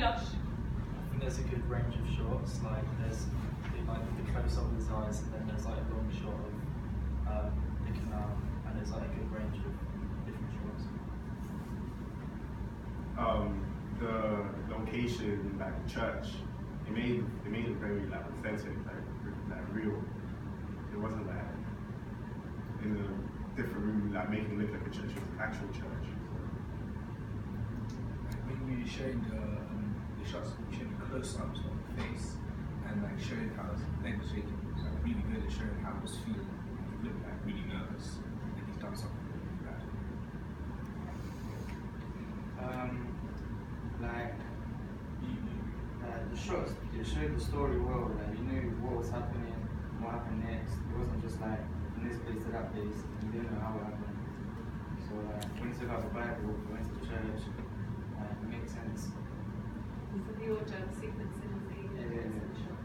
Josh? I think there's a good range of shots. Like there's like the close up of his eyes, and then there's like a long shot of the canal, and there's like a good range of different shots. The location, like the church, it made it very like authentic, like real. It wasn't like in a different room, like making it look like a church. It was an actual church. When you showing the shots, you showing the close-ups of the face, and like showing how his leg was shaking. He's like really good at showing how he was feeling. He looked like really nervous, and he's done something really bad. The shots, it showed the story well. Like you knew what was happening, what happened next. It wasn't just like from this place to that place. You didn't know how it happened. So when you took out the Bible, we went to the church. It makes sense. So the order, the sequencing of the events and the shots.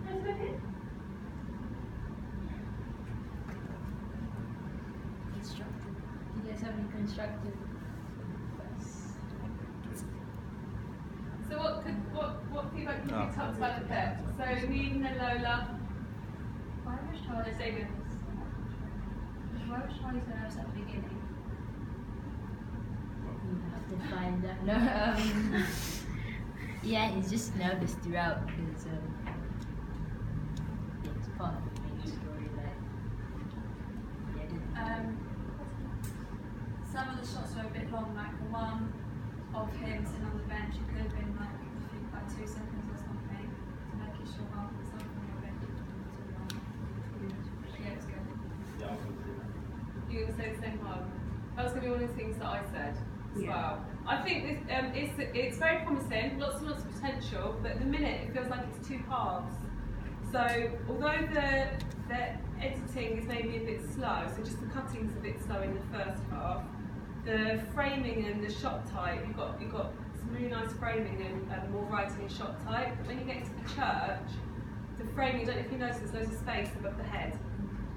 That's okay. Constructive. Do you guys have any constructive advice? So what feedback can you talk about the pet? So me and Lola. Why was Charlie David. Why was Charlie so nervous at the beginning? You have to find out. No, yeah, he's just nervous throughout because it's part of the main storyline. Some of the shots were a bit long, like the one of him sitting on the bench, it could have been like, like 2 seconds or something to make it short up or something a bit too long. Yeah, it's good. Yeah, I was gonna do that. You're going to say the same one? That was going to be one of the things that I said as well. I think this, it's very promising, lots and lots of potential, but at the minute it feels like it's 2 halves. So although the editing is maybe a bit slow, so just the cutting's a bit slow in the first half, the framing and the shot type, you've got some really nice framing and more writing and shot type. But when you get to the church, the framing, I don't know if you notice, there's loads of space above the head.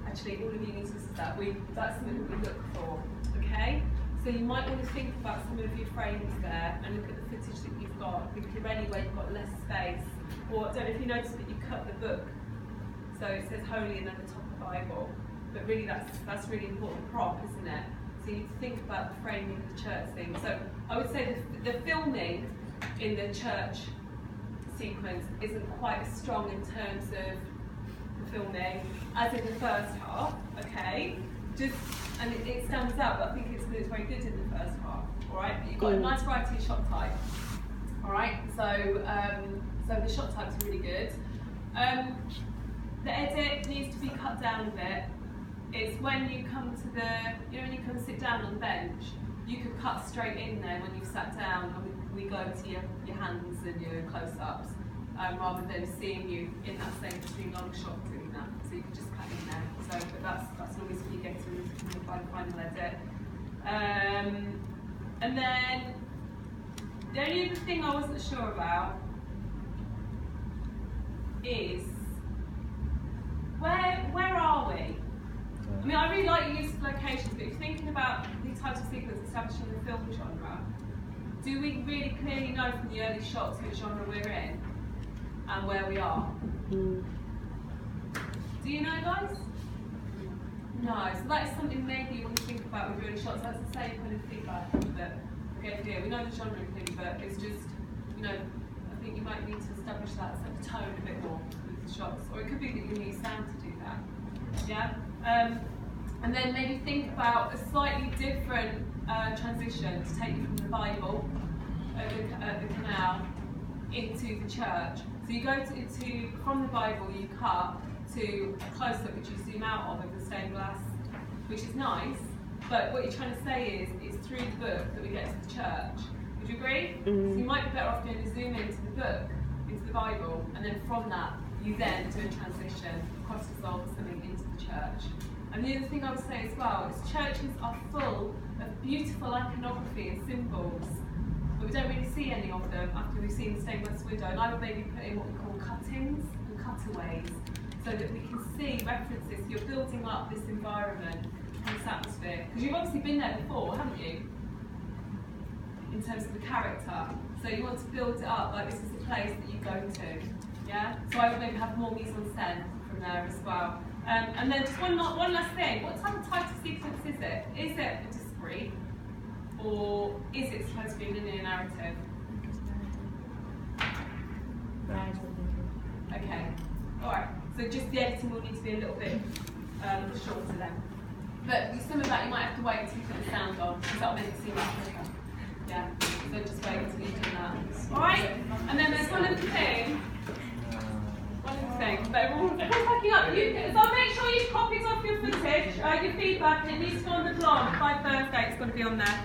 Actually, all of you notice that. That's something that we look for, okay? So you might want to think about some of your frames there and look at the footage that you've got. If you're anywhere you've got less space. Or I don't know if you notice that you cut the book. So it says holy and then the top of the Bible. But really that's really important prop, isn't it? So you need to think about the framing of the church thing. So I would say the filming in the church sequence isn't quite as strong in terms of the filming as in the first half, okay? And it stands out, but I think it's very good in the first half, alright? But you've got a nice variety of shot type, alright? So the shot types are really good. The edit needs to be cut down a bit. It's when you come to when you come sit down on the bench, you could cut straight in there when you've sat down, and we go to your hands and your close-ups, rather than seeing you in that same between long shot doing that. So you could just cut in there. So, but that's always what you get to the final edit. And then the only other thing I wasn't sure about is where are we? I mean, I really like your use of locations, but if you're thinking about these types of sequences establishing the film genre, do we really clearly know from the early shots which genre we're in and where we are? Do you know, guys? No, so that is something maybe you want to think about with early shots. That's the same kind of feedback that we gave here. We know the genre thing, but it's just, I think you might need to establish that sort of tone a bit more with the shots. Or it could be that you need sound to do that. Yeah? And then maybe think about a slightly different transition to take you from the Bible, the canal, into the church. So you go from the Bible, you cut to a close-up which you zoom out of the stained glass, which is nice, but what you're trying to say is it's through the book that we get to the church. Would you agree? So you might be better off doing a zoom into the book, into the Bible, and then from that you then do a transition across the soul something into the church. And the other thing I would say as well is churches are full of beautiful iconography and symbols, but we don't really see any of them after we've seen the stained glass window. And I would maybe put in what we call cuttings and cutaways, so that we can see references. You're building up this environment and this atmosphere. Because you've obviously been there before, haven't you? In terms of the character. So you want to build it up like this is a place that you go to. Yeah? So I would maybe have more mise en scène from there as well. And then just one last thing, what type of title sequence is it? Is it a discrete, or is it supposed to be a linear narrative? Okay, alright, so just the editing will need to be a little bit shorter then. But some of that you might have to wait until you put the sound on, because that'll make it seem like quicker. Yeah, so just wait until you do that. Alright, and then there's one other thing. But everyone's packing up. So make sure you've copies of your footage, your feedback, and it needs to go on the blog by Thursday. It's got to be on there.